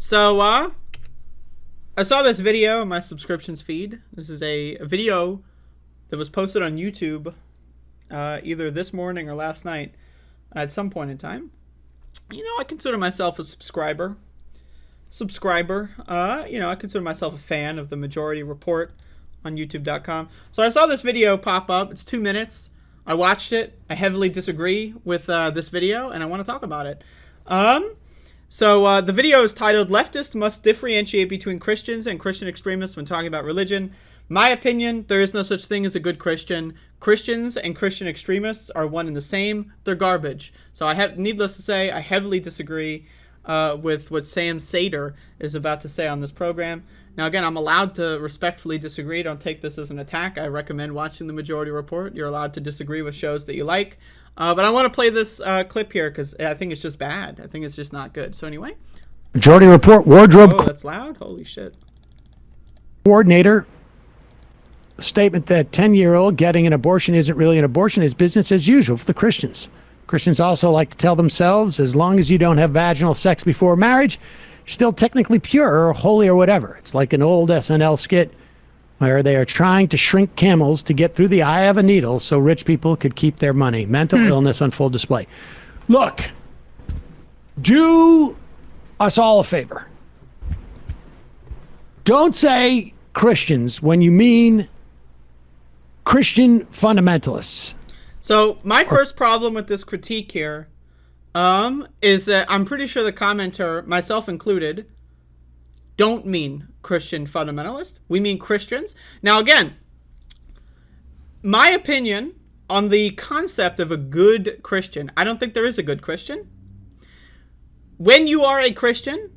So, I saw this video in my subscriptions feed. This is a video that was posted on YouTube either this morning or last night at some point in time. You know, I consider myself a subscriber. I consider myself a fan of the Majority Report on YouTube.com. So I saw this video pop up. It's 2 minutes. I watched it. I heavily disagree with this video, and I want to talk about it. So the video is titled, Leftists Must Differentiate Between Christians and Christian Extremists When Talking About Religion. My opinion, there is no such thing as a good Christian. Christians and Christian extremists are one and the same. They're garbage. So needless to say, I heavily disagree with what Sam Sater is about to say on this program. Now, again, I'm allowed to respectfully disagree. Don't take this as an attack. I recommend watching the Majority Report. You're allowed to disagree with shows that you like. But I want to play this clip here because I think it's just bad. I think it's just not good. So anyway. Majority Report wardrobe. Oh, that's loud? Holy shit. Coordinator. Statement that 10-year-old getting an abortion isn't really an abortion. It's business as usual for the Christians. Christians also like to tell themselves, as long as you don't have vaginal sex before marriage, you're still technically pure or holy or whatever. It's like an old SNL skit where they are trying to shrink camels to get through the eye of a needle so rich people could keep their money. Mental illness on full display. Look, do us all a favor. Don't say Christians when you mean Christian fundamentalists. So my first problem with this critique here is that I'm pretty sure the commenter, myself included, don't mean Christian fundamentalists. We mean Christians. Now, again, my opinion on the concept of a good Christian, I don't think there is a good Christian. When you are a Christian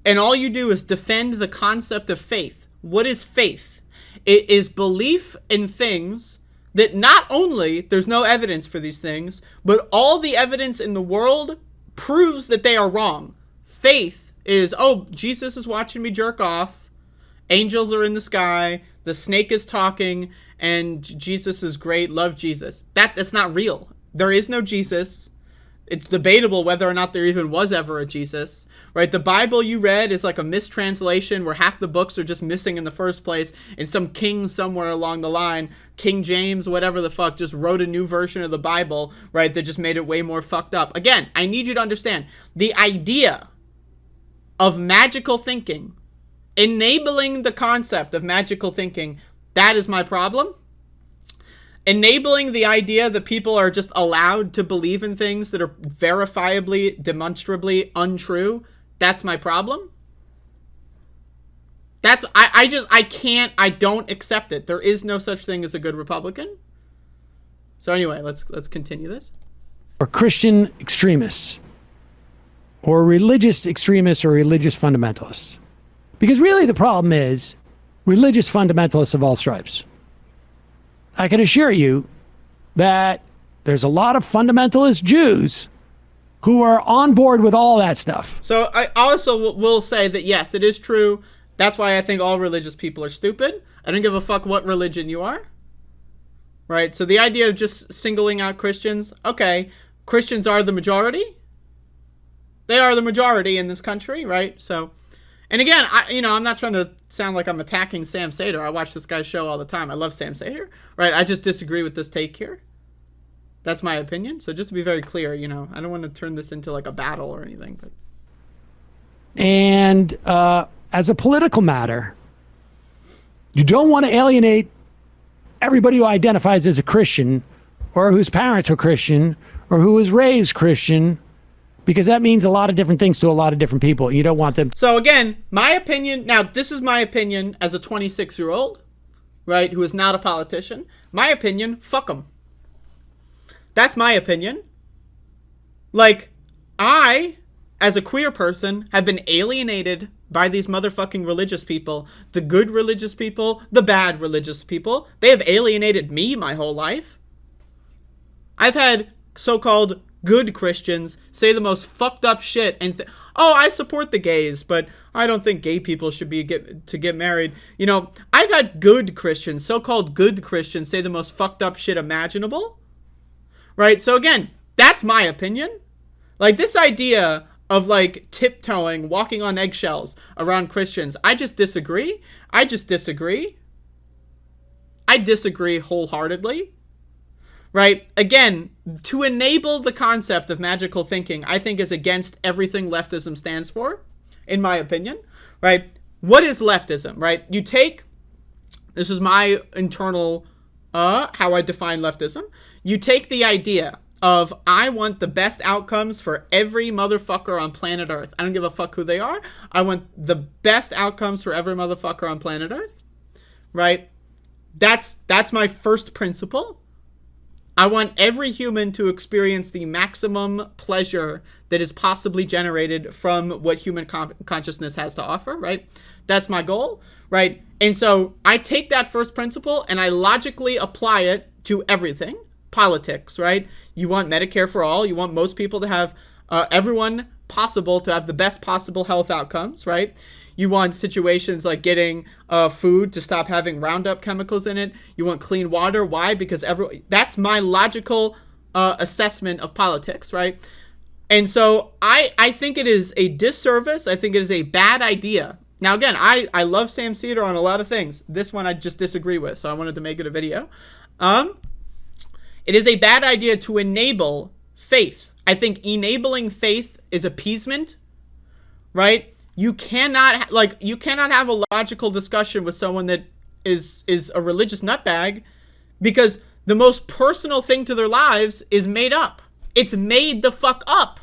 and all you do is defend the concept of faith, what is faith? It is belief in things that not only there's no evidence for these things, but all the evidence in the world proves that they are wrong. Faith is, oh, Jesus is watching me jerk off, angels are in the sky, the snake is talking, and Jesus is great, love Jesus. That's not real. There is no Jesus. It's debatable whether or not there even was ever a Jesus, right? The Bible you read is like a mistranslation where half the books are just missing in the first place, and some king somewhere along the line, King James, whatever the fuck, just wrote a new version of the Bible, right, that just made it way more fucked up. Again, I need you to understand, the idea of magical thinking, enabling the concept of magical thinking, that is my problem. Enabling the idea that people are just allowed to believe in things that are verifiably, demonstrably untrue, that's my problem. I don't accept it. There is no such thing as a good Republican. So anyway, let's continue this. Or Christian extremists, or religious extremists, or religious fundamentalists. Because really the problem is religious fundamentalists of all stripes. I can assure you that there's a lot of fundamentalist Jews who are on board with all that stuff. So I also will say that, yes, it is true. That's why I think all religious people are stupid. I don't give a fuck what religion you are. Right? So the idea of just singling out Christians, okay, Christians are the majority. They are the majority in this country, right? So, and again, I'm not trying to sound like I'm attacking Sam Sater. I watch this guy's show all the time. I love Sam Sater, right? I just disagree with this take here. That's my opinion. So just to be very clear, I don't want to turn this into like a battle or anything. But. And as a political matter, you don't want to alienate everybody who identifies as a Christian or whose parents were Christian or who was raised Christian, because that means a lot of different things to a lot of different people. You don't want them. So again, my opinion, now this is my opinion as a 26-year-old, right, who is not a politician. My opinion, fuck them. That's my opinion. Like, I, as a queer person, have been alienated by these motherfucking religious people. The good religious people, the bad religious people. They have alienated me my whole life. I've had so-called good Christians say the most fucked up shit and I support the gays, but I don't think gay people should get married. I've had good Christians, so-called good Christians, say the most fucked up shit imaginable. Right? So again, that's my opinion. Like, this idea of like tiptoeing, walking on eggshells around Christians. I just disagree. I disagree wholeheartedly. Right? Again, to enable the concept of magical thinking, I think is against everything leftism stands for, in my opinion. Right? What is leftism? Right? You take, this is my internal, how I define leftism. You take the idea of, I want the best outcomes for every motherfucker on planet Earth. I don't give a fuck who they are. I want the best outcomes for every motherfucker on planet Earth. Right? That's my first principle. I want every human to experience the maximum pleasure that is possibly generated from what human consciousness has to offer, right? That's my goal, right? And so I take that first principle and I logically apply it to everything. Politics, right? You want Medicare for all. You want most people to have, everyone possible to have the best possible health outcomes, right? You want situations like getting food to stop having Roundup chemicals in it. You want clean water. Why? Because that's my logical assessment of politics, right? And so I think it is a disservice. I think it is a bad idea. Now, again, I love Sam Seder on a lot of things. This one I just disagree with, so I wanted to make it a video. It is a bad idea to enable faith. I think enabling faith is appeasement, right? You cannot have a logical discussion with someone that is a religious nutbag, because the most personal thing to their lives is made up. It's made the fuck up,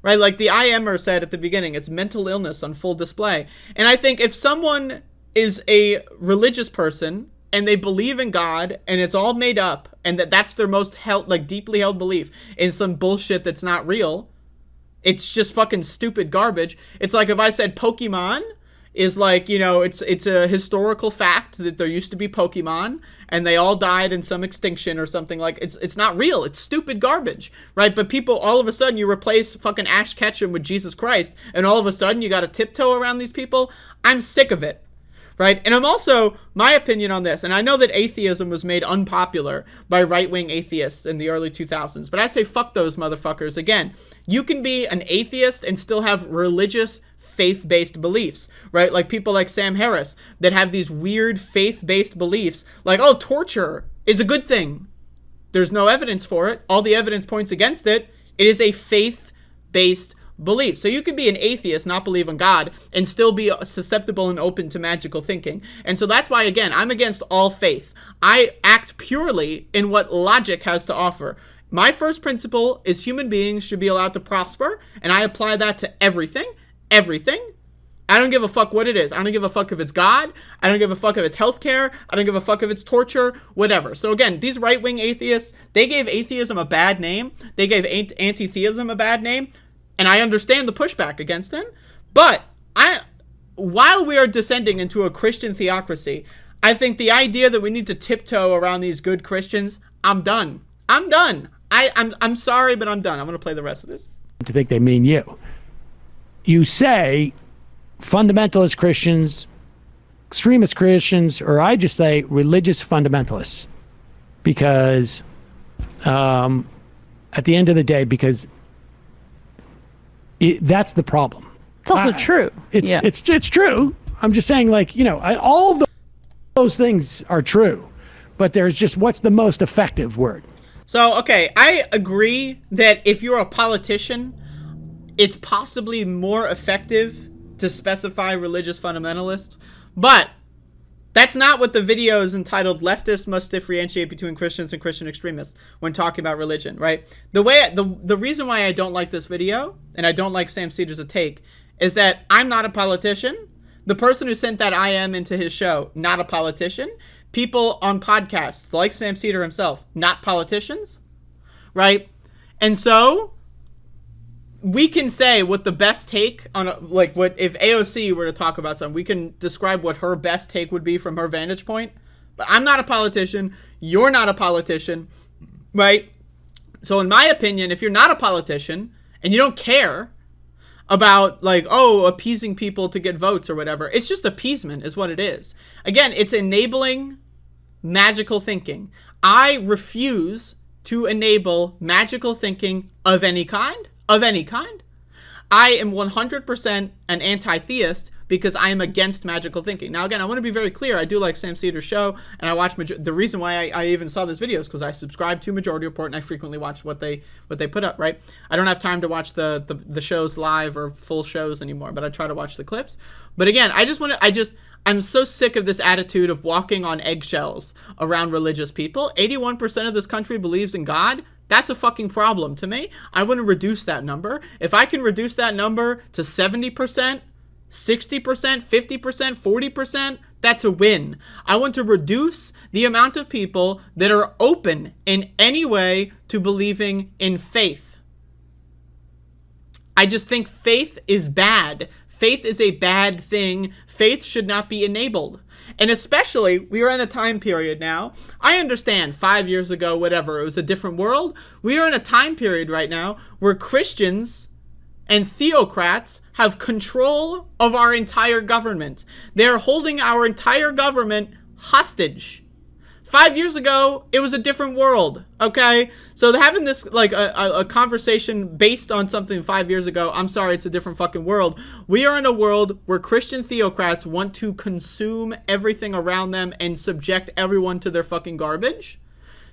right? Like the IMer said at the beginning, it's mental illness on full display. And I think if someone is a religious person and they believe in God and it's all made up, and that's their most deeply held belief in some bullshit that's not real, it's just fucking stupid garbage. It's like if I said Pokemon is like, it's a historical fact that there used to be Pokemon and they all died in some extinction or something. Like, it's not real. It's stupid garbage, right? But people, all of a sudden you replace fucking Ash Ketchum with Jesus Christ, and all of a sudden you got to tiptoe around these people. I'm sick of it. Right? And I'm also, my opinion on this, and I know that atheism was made unpopular by right-wing atheists in the early 2000s, but I say fuck those motherfuckers. Again, you can be an atheist and still have religious, faith-based beliefs, right? Like people like Sam Harris that have these weird faith-based beliefs, like, oh, torture is a good thing. There's no evidence for it. All the evidence points against it. It is a faith-based belief. So you could be an atheist, not believe in God, and still be susceptible and open to magical thinking. And so that's why, again, I'm against all faith. I act purely in what logic has to offer. My first principle is human beings should be allowed to prosper, and I apply that to everything. Everything. I don't give a fuck what it is. I don't give a fuck if it's God. I don't give a fuck if it's healthcare. I don't give a fuck if it's torture, whatever. So again, these right-wing atheists, they gave atheism a bad name. They gave anti-theism a bad name. And I understand the pushback against them. But while we are descending into a Christian theocracy, I think the idea that we need to tiptoe around these good Christians, I'm done. I'm sorry, but I'm done. I'm going to play the rest of this. To think they mean you. You say fundamentalist Christians, extremist Christians, or I just say religious fundamentalists. Because at the end of the day, because that's the problem. It's also true. It's true. I'm just saying, like, all of those things are true, but there's just what's the most effective word. So, okay, I agree that if you're a politician, it's possibly more effective to specify religious fundamentalists, but that's not what the video is entitled, Leftists Must Differentiate Between Christians and Christian Extremists when talking about religion, right? The reason why I don't like this video, and I don't like Sam Seder's take, is that I'm not a politician. The person who sent that IM into his show, not a politician. People on podcasts, like Sam Seder himself, not politicians, right? And so we can say what the best take on what if AOC were to talk about something, we can describe what her best take would be from her vantage point. But I'm not a politician. You're not a politician, right? So in my opinion, if you're not a politician and you don't care about appeasing people to get votes or whatever, it's just appeasement is what it is. Again, it's enabling magical thinking. I refuse to enable magical thinking of any kind. I am 100% an anti-theist because I am against magical thinking. Now, again, I want to be very clear. I do like Sam Cedar's show, and I watch the reason why I even saw this video is because I subscribe to Majority Report, and I frequently watch what they put up. Right? I don't have time to watch the shows live or full shows anymore, but I try to watch the clips. But again, I'm so sick of this attitude of walking on eggshells around religious people. 81% of this country believes in God. That's a fucking problem to me. I want to reduce that number. If I can reduce that number to 70%, 60%, 50%, 40%, that's a win. I want to reduce the amount of people that are open in any way to believing in faith. I just think faith is bad. Faith is a bad thing. Faith should not be enabled. And especially, we are in a time period now. I understand 5 years ago, whatever, it was a different world. We are in a time period right now where Christians and theocrats have control of our entire government. They're holding our entire government hostage. 5 years ago, it was a different world, okay? So having this, like, a conversation based on something 5 years ago, I'm sorry, it's a different fucking world. We are in a world where Christian theocrats want to consume everything around them and subject everyone to their fucking garbage.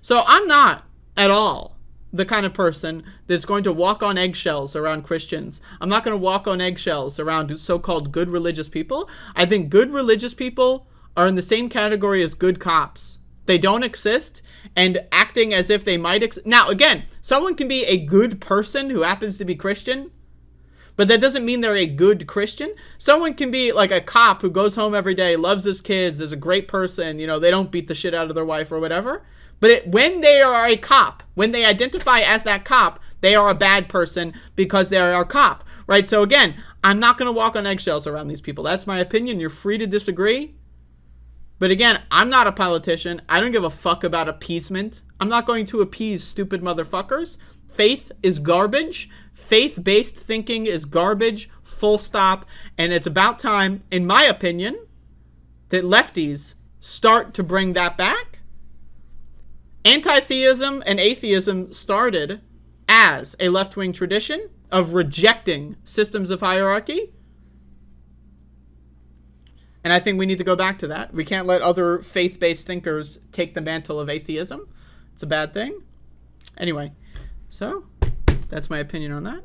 So I'm not at all the kind of person that's going to walk on eggshells around Christians. I'm not going to walk on eggshells around so-called good religious people. I think good religious people are in the same category as good cops. They don't exist, and acting as if they might exist. Now, again, someone can be a good person who happens to be Christian, but that doesn't mean they're a good Christian. Someone can be like a cop who goes home every day, loves his kids, is a great person, you know, they don't beat the shit out of their wife or whatever. But when they are a cop, when they identify as that cop, they are a bad person because they are a cop, right? So again, I'm not going to walk on eggshells around these people. That's my opinion. You're free to disagree. But again, I'm not a politician. I don't give a fuck about appeasement. I'm not going to appease stupid motherfuckers. Faith is garbage. Faith-based thinking is garbage, full stop. And it's about time, in my opinion, that lefties start to bring that back. Anti-theism and atheism started as a left-wing tradition of rejecting systems of hierarchy. And I think we need to go back to that. We can't let other faith-based thinkers take the mantle of atheism. It's a bad thing. Anyway, so that's my opinion on that.